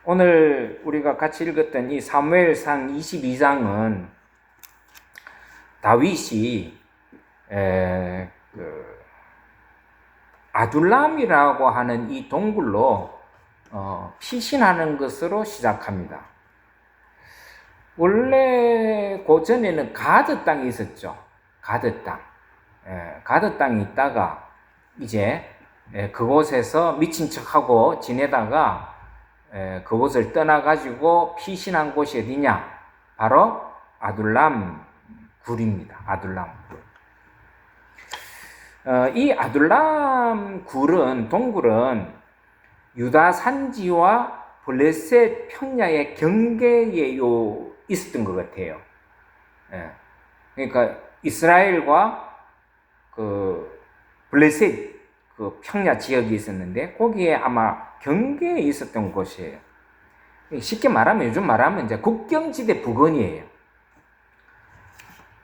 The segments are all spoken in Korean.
오늘 우리가 같이 읽었던 이 사무엘상 22장은 다윗이 아둘람이라고 하는 이 동굴로 피신하는 것으로 시작합니다. 원래 고전에는 가드 땅이 있었죠. 가드 땅. 가드 땅이 있다가 이제 그곳에서 미친 척하고 지내다가 그곳을 떠나가지고 피신한 곳이 어디냐? 바로 아둘람 굴입니다. 아둘람 굴. 이 아둘람 굴은, 동굴은 유다 산지와 블레셋 평야의 경계에 있었던 것 같아요. 그러니까 이스라엘과 그 블레셋 그 평야 지역이 있었는데 거기에 아마 경계에 있었던 곳이에요. 쉽게 말하면, 요즘 말하면 이제 국경지대 부근이에요.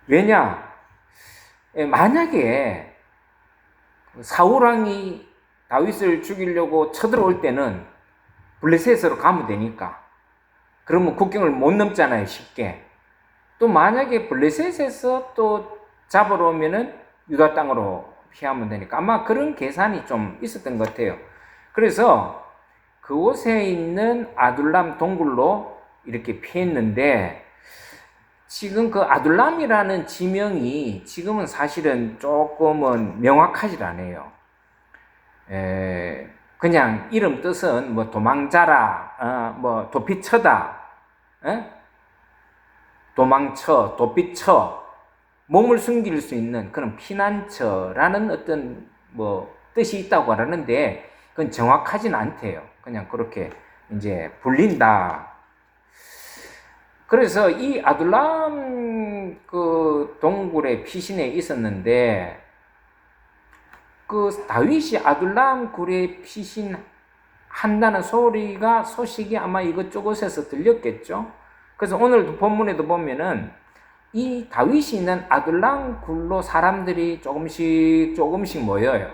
왜냐? 만약에 사울왕이 다윗을 죽이려고 쳐들어올 때는 블레셋으로 가면 되니까. 그러면 국경을 못 넘잖아요, 쉽게. 또 만약에 블레셋에서 또 잡으러 오면은 유다 땅으로 피하면 되니까 아마 그런 계산이 좀 있었던 것 같아요. 그래서 그곳에 있는 아둘람 동굴로 이렇게 피했는데, 지금 그 아둘람이라는 지명이 지금은 사실은 조금은 명확하지 않아요. 그냥 이름 뜻은 뭐 도망자라, 뭐 도피처다, 도망처, 도피처, 몸을 숨길 수 있는 그런 피난처라는 어떤 뭐 뜻이 있다고 하는데 그건 정확하진 않대요. 그냥 그렇게 이제 불린다. 그래서 이 아둘람 그 동굴의 피신에 있었는데, 그 다윗이 아둘람 굴에 피신한다는 소식이 아마 이것저것에서 들렸겠죠. 그래서 오늘 본문에도 보면은 이 다윗이 있는 아둘람 굴로 사람들이 조금씩 모여요.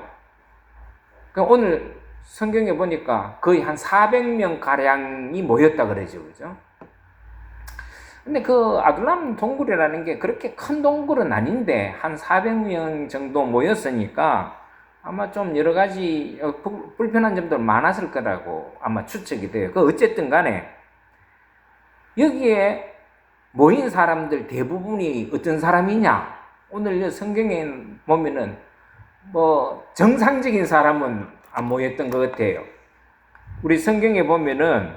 그러니까 오늘 성경에 보니까 거의 한 400명 가량이 모였다 그러죠, 그죠? 근데 그 아둘람 동굴이라는 게 그렇게 큰 동굴은 아닌데 한 400명 정도 모였으니까 아마 좀 여러 가지 불편한 점도 많았을 거라고 아마 추측이 돼요. 그 어쨌든 간에 여기에 모인 사람들 대부분이 어떤 사람이냐? 오늘 성경에 보면은 뭐 정상적인 사람은 안 모였던 것 같아요. 우리 성경에 보면은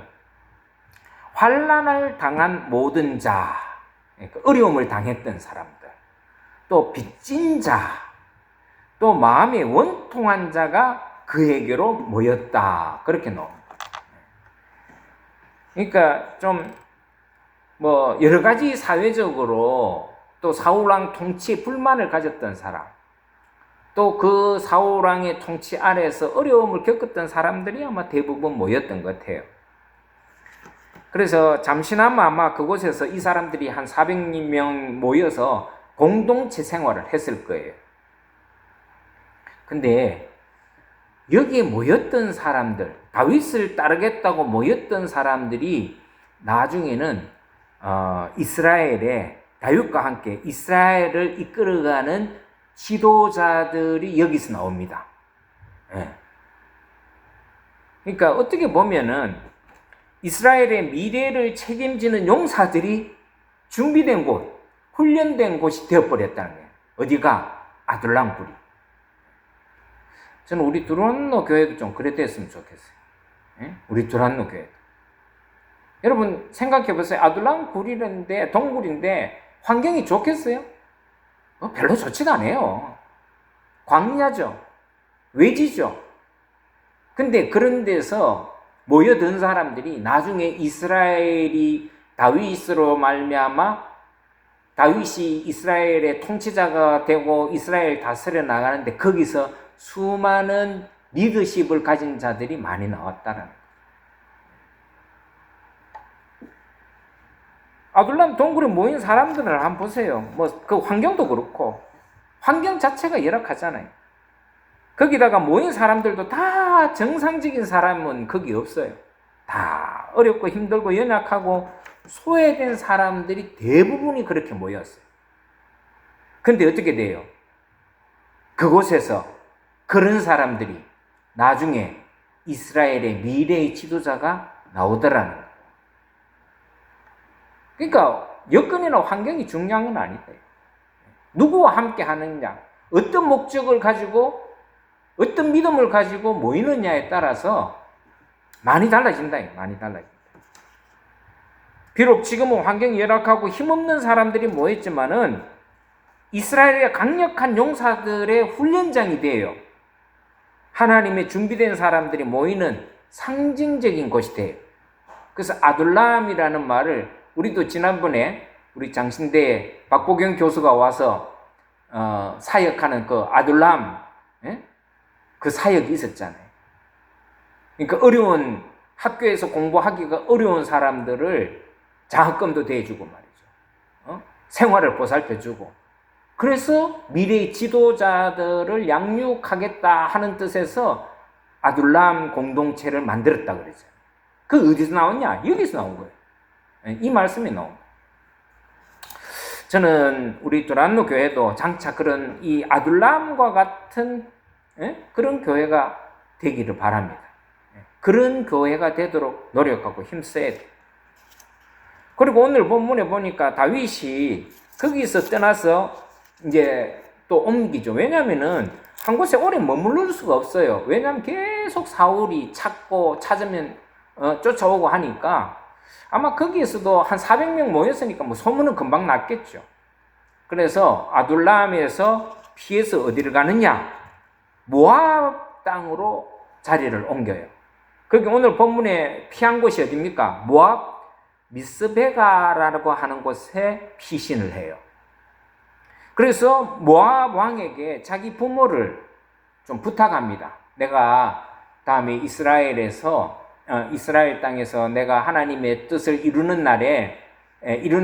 환난을 당한 모든 자, 그러니까 어려움을 당했던 사람들, 또 빚진 자, 또 마음에 원통한 자가 그에게로 모였다. 그렇게 나옵니다. 그러니까 좀 뭐 여러 가지 사회적으로 또 사울왕 통치에 불만을 가졌던 사람, 또 그 사울왕의 통치 아래에서 어려움을 겪었던 사람들이 아마 대부분 모였던 것 같아요. 그래서 잠시나마 아마 그곳에서 이 사람들이 한 400명 모여서 공동체 생활을 했을 거예요. 근데 여기에 모였던 사람들, 다윗을 따르겠다고 모였던 사람들이 나중에는 이스라엘의 다윗과 함께 이스라엘을 이끌어가는 지도자들이 여기서 나옵니다. 그러니까 어떻게 보면은 이스라엘의 미래를 책임지는 용사들이 준비된 곳, 훈련된 곳이 되어버렸다는 거예요. 어디가? 아둘람 굴이. 저는 우리 두란노 교회도 좀 그랬으면 좋겠어요. 우리 두란노 교회도. 여러분 생각해 보세요. 아둘람 굴이인데, 동굴인데 환경이 좋겠어요? 별로 좋지가 않아요. 광야죠. 외지죠. 근데 그런 데서 모여든 사람들이 나중에 이스라엘이 다윗으로 말미암아 다윗이 이스라엘의 통치자가 되고 이스라엘 다스려 나가는데 거기서 수많은 리더십을 가진 자들이 많이 나왔다는 거예요. 아둘람 동굴에 모인 사람들을 한번 보세요. 뭐 그 환경도 그렇고 환경 자체가 열악하잖아요. 거기다가 모인 사람들도 다 정상적인 사람은 거기 없어요. 다 어렵고 힘들고 연약하고 소외된 사람들이 대부분이 그렇게 모였어요. 근데 어떻게 돼요? 그곳에서 그런 사람들이 나중에 이스라엘의 미래의 지도자가 나오더라는 거예요. 그러니까 여건이나 환경이 중요한 건 아니다. 누구와 함께 하느냐, 어떤 목적을 가지고 어떤 믿음을 가지고 모이느냐에 따라서 많이 달라진다. 많이 달라진다. 비록 지금은 환경이 열악하고 힘없는 사람들이 모였지만은 이스라엘의 강력한 용사들의 훈련장이 돼요. 하나님의 준비된 사람들이 모이는 상징적인 곳이 돼요. 그래서 아둘람이라는 말을 우리도 지난번에 우리 장신대에 박보경 교수가 와서 사역하는 그 아둘람, 예? 그 사역이 있었잖아요. 그러니까 어려운 학교에서 공부하기가 어려운 사람들을 장학금도 대주고 말이죠. 생활을 보살펴주고. 그래서 미래의 지도자들을 양육하겠다 하는 뜻에서 아둘람 공동체를 만들었다 그러죠. 그 어디서 나왔냐? 여기서 나온 거예요. 이 말씀이 나온 거예요. 저는 우리 두란노 교회도 장차 그런 이 아둘람과 같은 그런 교회가 되기를 바랍니다. 그런 교회가 되도록 노력하고 힘써야 돼요. 그리고 오늘 본문에 보니까 다윗이 거기서 떠나서 이제 또 옮기죠. 왜냐면은 한 곳에 오래 머무를 수가 없어요. 왜냐면 계속 사울이 찾으면 쫓아오고 하니까 아마 거기에서도 한 400명 모였으니까 뭐 소문은 금방 났겠죠. 그래서 아둘람에서 피해서 어디를 가느냐? 모압 땅으로 자리를 옮겨요. 거기 오늘 본문에 피한 곳이 어디입니까? 모압 미스베가라고 하는 곳에 피신을 해요. 그래서 모압 왕에게 자기 부모를 좀 부탁합니다. 내가 다음에 이스라엘 땅에서 내가 하나님의 뜻을 이루는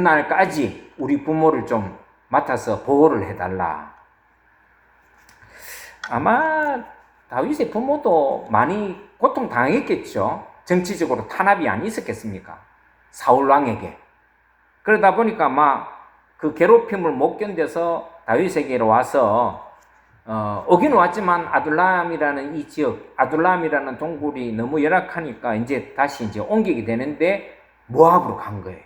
날까지 우리 부모를 좀 맡아서 보호를 해달라. 아마 다윗의 부모도 많이 고통당했겠죠. 정치적으로 탄압이 안 있었겠습니까? 사울 왕에게. 그러다 보니까 막 그 괴롭힘을 못 견뎌서 다윗에게로 와서 오긴 왔지만 아둘람이라는 이 지역, 아둘람이라는 동굴이 너무 열악하니까 이제 다시 옮기게 되는데 모압으로 간 거예요.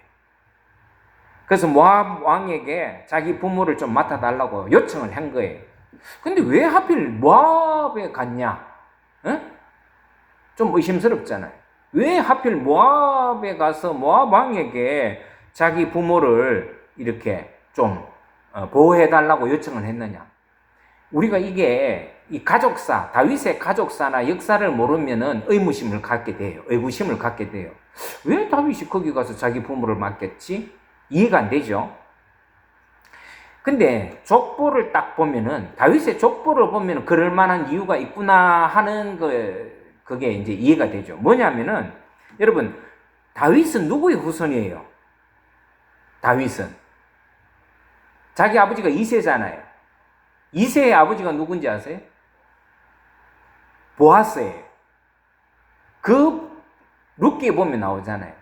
그래서 모압 왕에게 자기 부모를 좀 맡아달라고 요청을 한 거예요. 근데 왜 하필 모압에 갔냐? 좀 의심스럽잖아요. 왜 하필 모압에 가서 모압 왕에게 자기 부모를 이렇게 좀 보호해달라고 요청을 했느냐? 우리가 이게 이 가족사, 다윗의 가족사나 역사를 모르면은 의구심을 갖게 돼요. 왜 다윗이 거기 가서 자기 부모를 맡겠지? 이해가 안 되죠? 근데 족보를 딱 보면은, 다윗의 족보를 보면은 그럴 만한 이유가 있구나 하는 그게 이제 이해가 되죠. 뭐냐면은, 여러분, 다윗은 누구의 후손이에요? 다윗은 자기 아버지가 이새잖아요. 이새의 아버지가 누군지 아세요? 보아스예요. 그 룻기에 보면 나오잖아요.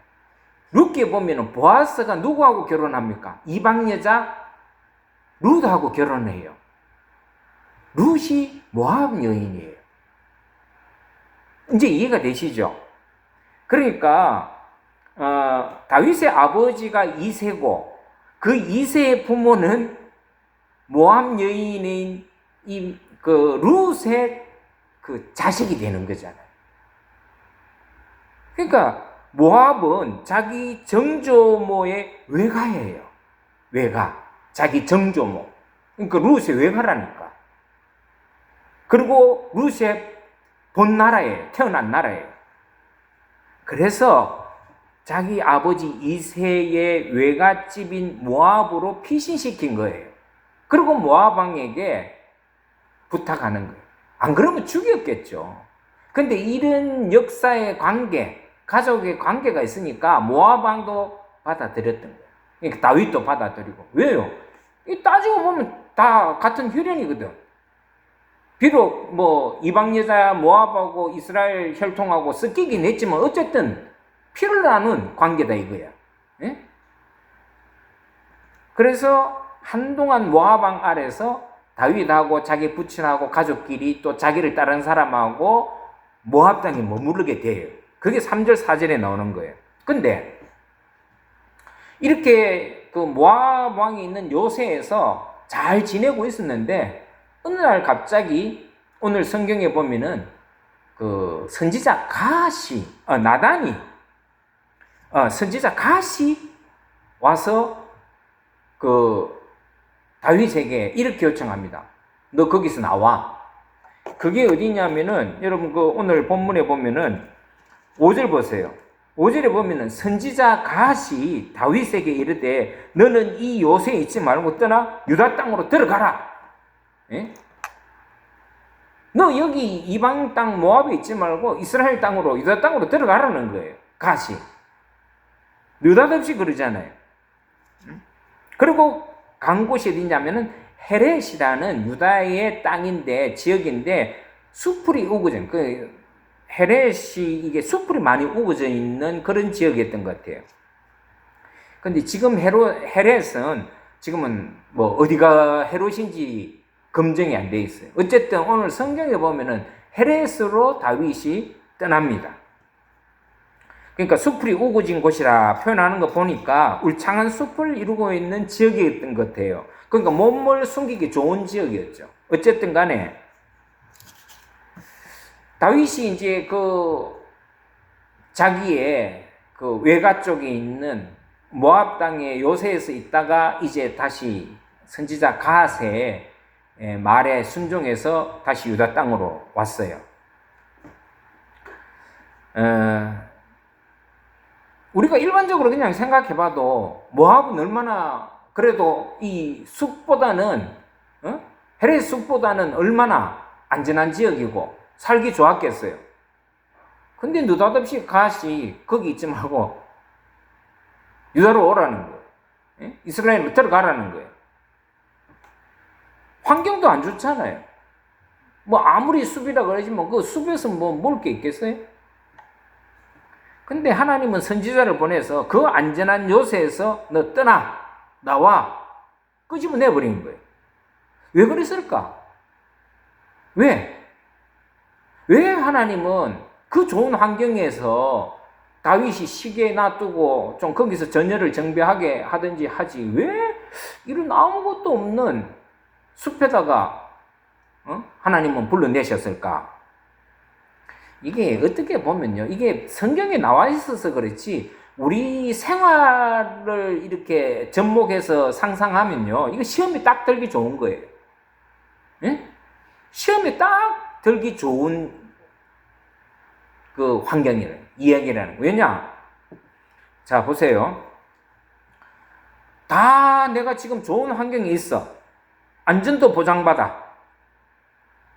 룻기에 보면은 보아스가 누구하고 결혼합니까? 이방 여자 룻하고 결혼해요. 룻이 모압 여인이에요. 이제 이해가 되시죠? 그러니까 다윗의 아버지가 이새고 그 이새의 부모는 모압 여인인 그 룻의 그 자식이 되는 거잖아요. 그러니까 모압은 자기 정조모의 외가예요. 외가. 자기 정조모. 그러니까 룻의 외가라니까. 그리고 룻의 본 나라예요. 태어난 나라예요. 그래서 자기 아버지 이새의 외갓집인 모압으로 피신시킨 거예요. 그리고 모압 왕에게 부탁하는 거예요. 안 그러면 죽였겠죠. 근데 이런 역사의 관계, 가족의 관계가 있으니까 모압 왕도 받아들였던 거예요. 그러니까 다윗도 받아들이고. 왜요? 따지고 보면 다 같은 혈연이거든. 비록 뭐 이방 여자 모압하고 이스라엘 혈통하고 섞이긴 했지만 어쨌든 피를 나눈 관계다 이거야. 예? 그래서 한동안 모압 왕 아래서 다윗하고 자기 부친하고 가족끼리 또 자기를 따른 사람하고 모압 땅에 머무르게 돼요. 그게 3절 4절에 나오는 거예요. 근데 이렇게 그 모압 왕이 있는 요새에서 잘 지내고 있었는데 어느 날 갑자기 오늘 성경에 보면은 그 선지자 나단이 선지자 갓이 와서 그 다윗에게 이렇게 요청합니다. 너 거기서 나와. 그게 어디냐면은 여러분 그 오늘 본문에 보면은 5절 보세요. 5절에 보면은 선지자 갓이 다윗에게 이르되 너는 이 요새에 있지 말고 떠나 유다 땅으로 들어가라. 예? 너 여기 이방 땅 모압에 있지 말고 이스라엘 땅으로 유다 땅으로 들어가라는 거예요. 갓이. 느닷없이 그러잖아요. 그리고 간 곳이 어디냐면은 헤렛이라는 유다의 땅인데 지역인데 숲풀이 우거진 그 헤렛이 이게 숲풀이 많이 우거져 있는 그런 지역이었던 것 같아요. 근데 지금 헤렛은 지금은 뭐 어디가 헤롯인지 검증이 안 돼 있어요. 어쨌든 오늘 성경에 보면은 헤렛으로 다윗이 떠납니다. 그러니까 숲풀이 우거진 곳이라 표현하는 거 보니까 울창한 숲을 이루고 있는 지역이었던 것 같아요. 그러니까 몸을 숨기기 좋은 지역이었죠. 어쨌든 간에 다윗이 이제 그 자기의 그 외가 쪽에 있는 모압 땅의 요새에서 있다가 이제 다시 선지자 갓의 말에 순종해서 다시 유다 땅으로 왔어요. 우리가 일반적으로 그냥 생각해봐도 모압은 얼마나 그래도 이 숲보다는 헤렛 숲보다는 얼마나 안전한 지역이고 살기 좋았겠어요. 근데 느닷없이 갓이 거기 있지 말고 유다로 오라는 거예요. 이스라엘로 들어가라는 거예요. 환경도 안 좋잖아요. 뭐 아무리 숲이라 그러지만 그 숲에서 뭐 먹을 게 있겠어요? 근데 하나님은 선지자를 보내서 그 안전한 요새에서 너 떠나 나와 끄집어내버린 거예요. 왜 그랬을까? 왜 하나님은 그 좋은 환경에서 다윗이 시기에 놔두고 좀 거기서 전열을 정비하게 하든지 하지 왜 이런 아무것도 없는 숲에다가 하나님은 불러내셨을까? 이게 어떻게 보면요, 이게 성경에 나와 있어서 그렇지 우리 생활을 이렇게 접목해서 상상하면요, 이거 시험에 딱 들기 좋은 거예요. 예? 시험에 딱 들기 좋은 그 환경이라는 이야기라는 거예요. 왜냐? 자, 보세요. 다 내가 지금 좋은 환경에 있어. 안전도 보장받아.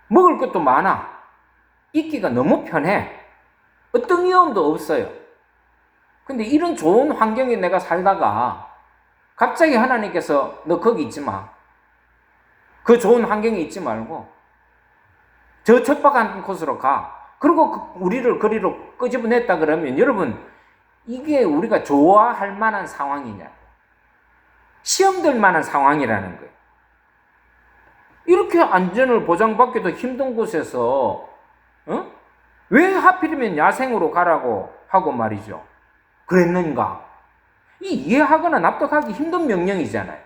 먹을 것도 많아. 있기가 너무 편해. 어떤 위험도 없어요. 근데 이런 좋은 환경에 내가 살다가 갑자기 하나님께서 너 거기 있지 마. 그 좋은 환경에 있지 말고 저 척박한 곳으로 가. 그리고 우리를 거리로 끄집어냈다 그러면 여러분 이게 우리가 좋아할 만한 상황이냐? 시험될 만한 상황이라는 거예요. 이렇게 안전을 보장받기도 힘든 곳에서 왜 하필이면 야생으로 가라고 하고 말이죠. 그랬는가? 이해하거나 납득하기 힘든 명령이잖아요.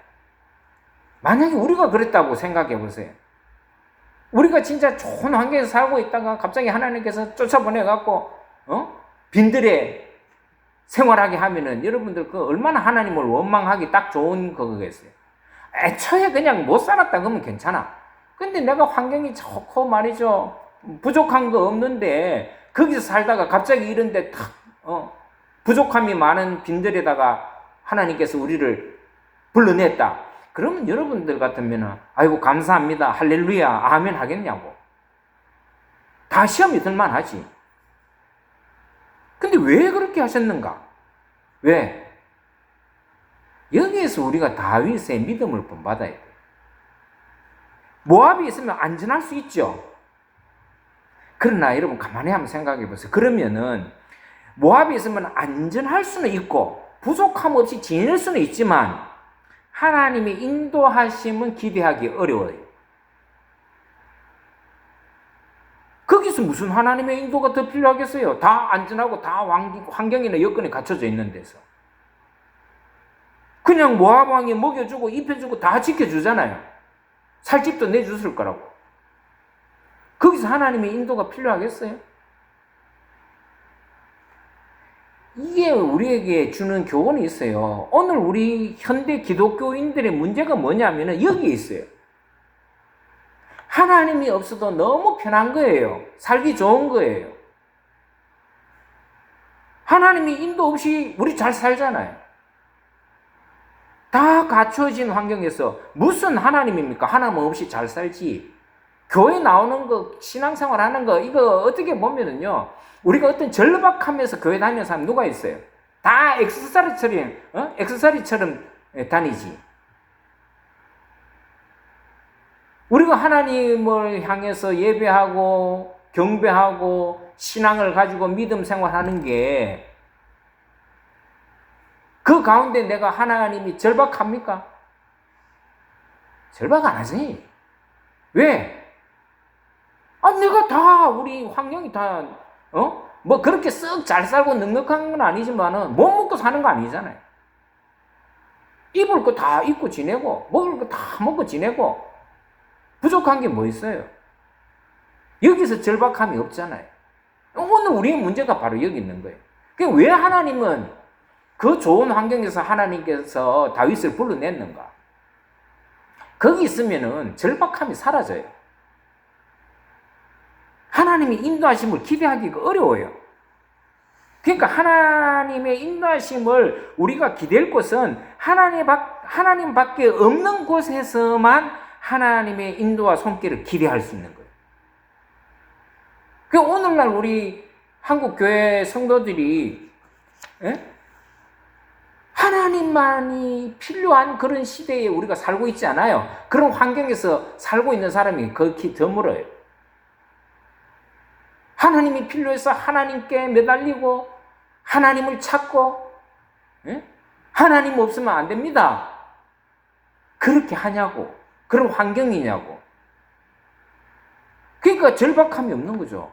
만약에 우리가 그랬다고 생각해 보세요. 우리가 진짜 좋은 환경에서 살고 있다가 갑자기 하나님께서 쫓아보내갖고 빈들에 생활하게 하면은 여러분들 그 얼마나 하나님을 원망하기 딱 좋은 거겠어요. 애초에 그냥 못 살았다 그러면 괜찮아. 근데 내가 환경이 좋고 말이죠. 부족한 거 없는데 거기서 살다가 갑자기 이런데 탁 부족함이 많은 빈들에다가 하나님께서 우리를 불러냈다. 그러면 여러분들 같으면 아이고 감사합니다 할렐루야 아멘 하겠냐고. 다 시험이 들만하지. 근데 왜 그렇게 하셨는가? 왜? 여기에서 우리가 다윗의 믿음을 본받아야 돼. 모압이 있으면 안전할 수 있죠. 그러나 여러분 가만히 한번 생각해 보세요. 그러면은 모압에 있으면 안전할 수는 있고 부족함 없이 지낼 수는 있지만 하나님의 인도하심은 기대하기 어려워요. 거기서 무슨 하나님의 인도가 더 필요하겠어요? 다 안전하고 다 환경이나 여건이 갖춰져 있는 데서. 그냥 모압 왕이 먹여주고 입혀주고 다 지켜주잖아요. 살 집도 내줬을 거라고. 거기서 하나님의 인도가 필요하겠어요? 이게 우리에게 주는 교훈이 있어요. 오늘 우리 현대 기독교인들의 문제가 뭐냐면은 여기에 있어요. 하나님이 없어도 너무 편한 거예요. 살기 좋은 거예요. 하나님이 인도 없이 우리 잘 살잖아요. 다 갖춰진 환경에서 무슨 하나님입니까? 하나님 없이 잘 살지. 교회 나오는 거, 신앙생활 하는 거, 이거 어떻게 보면은요, 우리가 어떤 절박하면서 교회 다니는 사람 누가 있어요? 다 액세서리처럼 다니지. 우리가 하나님을 향해서 예배하고 경배하고 신앙을 가지고 믿음 생활하는 게 그 가운데 내가 하나님이 절박합니까? 절박 안 하지. 왜? 내가 다 우리 환경이 다 뭐 그렇게 썩 잘 살고 넉넉한 건 아니지만은 못 먹고 사는 거 아니잖아요. 입을 거 다 입고 지내고 먹을 거 다 먹고 지내고 부족한 게 뭐 있어요? 여기서 절박함이 없잖아요. 오늘 우리의 문제가 바로 여기 있는 거예요. 그러니까 왜 하나님은 그 좋은 환경에서 하나님께서 다윗을 불러냈는가? 거기 있으면은 절박함이 사라져요. 하나님의 인도하심을 기대하기가 어려워요. 그러니까 하나님의 인도하심을 우리가 기댈 곳은 하나님밖에 없는 곳에서만 하나님의 인도와 손길을 기대할 수 있는 거예요. 그 오늘날 우리 한국 교회 성도들이 하나님만이 필요한 그런 시대에 우리가 살고 있지 않아요. 그런 환경에서 살고 있는 사람이 극히 드물어요. 하나님이 필요해서 하나님께 매달리고 하나님을 찾고 하나님 없으면 안 됩니다. 그렇게 하냐고. 그런 환경이냐고. 그러니까 절박함이 없는 거죠.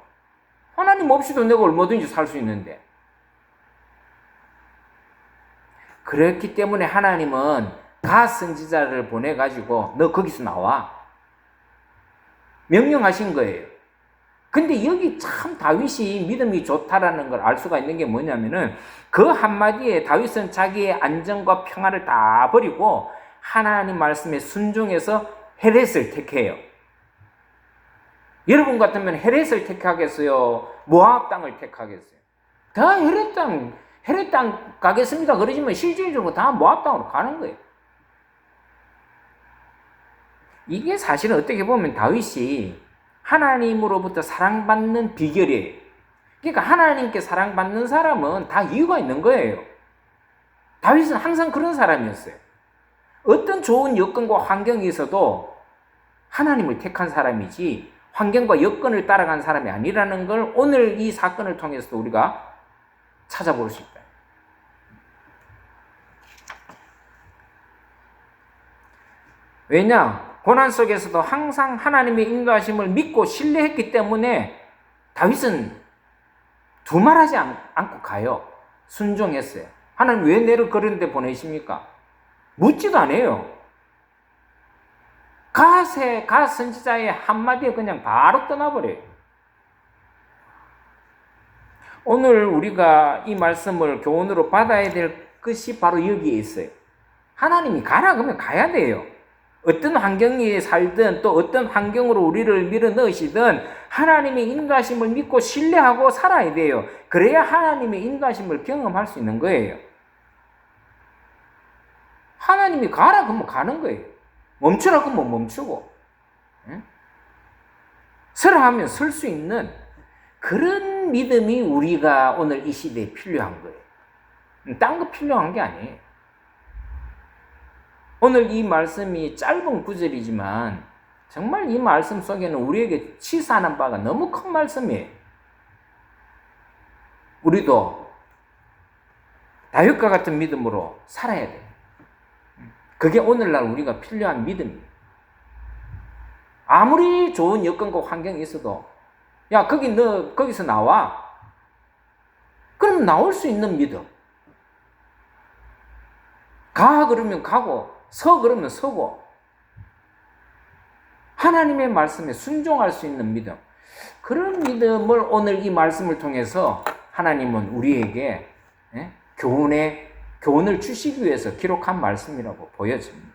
하나님 없이도 내가 얼마든지 살 수 있는데. 그렇기 때문에 하나님은 갓 선지자를 보내가지고 너 거기서 나와. 명령하신 거예요. 근데 여기 참 다윗이 믿음이 좋다라는 걸 알 수가 있는 게 뭐냐면은 그 한마디에 다윗은 자기의 안정과 평안을 다 버리고 하나님 말씀에 순종해서 헤렛을 택해요. 여러분 같으면 헤렛을 택하겠어요? 모압 땅을 택하겠어요? 다 헤렛 땅 가겠습니다. 그러지만 실질적으로 다 모압 땅으로 가는 거예요. 이게 사실은 어떻게 보면 다윗이 하나님으로부터 사랑받는 비결이에요. 그러니까 하나님께 사랑받는 사람은 다 이유가 있는 거예요. 다윗은 항상 그런 사람이었어요. 어떤 좋은 여건과 환경이 있어도 하나님을 택한 사람이지 환경과 여건을 따라간 사람이 아니라는 걸 오늘 이 사건을 통해서 우리가 찾아볼 수 있다. 왜냐? 고난 속에서도 항상 하나님의 인도하심을 믿고 신뢰했기 때문에 다윗은 두말하지 않고 가요. 순종했어요. 하나님 왜 내를 그런 데 보내십니까? 묻지도 않아요. 갓 선지자의 한마디에 그냥 바로 떠나버려요. 오늘 우리가 이 말씀을 교훈으로 받아야 될 것이 바로 여기에 있어요. 하나님이 가라 그러면 가야 돼요. 어떤 환경에 살든 또 어떤 환경으로 우리를 밀어넣으시든 하나님의 인도하심을 믿고 신뢰하고 살아야 돼요. 그래야 하나님의 인도하심을 경험할 수 있는 거예요. 하나님이 가라 그러면 가는 거예요. 멈추라 그러면 멈추고, 서라 하면 설 수 있는 그런 믿음이 우리가 오늘 이 시대에 필요한 거예요. 딴 거 필요한 게 아니에요. 오늘 이 말씀이 짧은 구절이지만 정말 이 말씀 속에는 우리에게 치사하는 바가 너무 큰 말씀이에요. 우리도 다윗과 같은 믿음으로 살아야 돼. 그게 오늘날 우리가 필요한 믿음이에요. 아무리 좋은 여건과 환경이 있어도 야 너 거기서 나와. 그럼 나올 수 있는 믿음. 가 그러면 가고 서 그러면 서고 하나님의 말씀에 순종할 수 있는 믿음. 그런 믿음을 오늘 이 말씀을 통해서 하나님은 우리에게 교훈을 주시기 위해서 기록한 말씀이라고 보여집니다.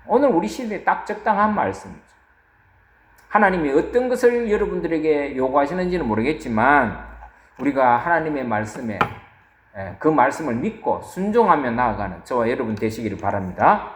오늘 우리 시대에 딱 적당한 말씀이죠. 하나님이 어떤 것을 여러분들에게 요구하시는지는 모르겠지만 우리가 하나님의 말씀에 그 말씀을 믿고 순종하며 나아가는 저와 여러분 되시기를 바랍니다.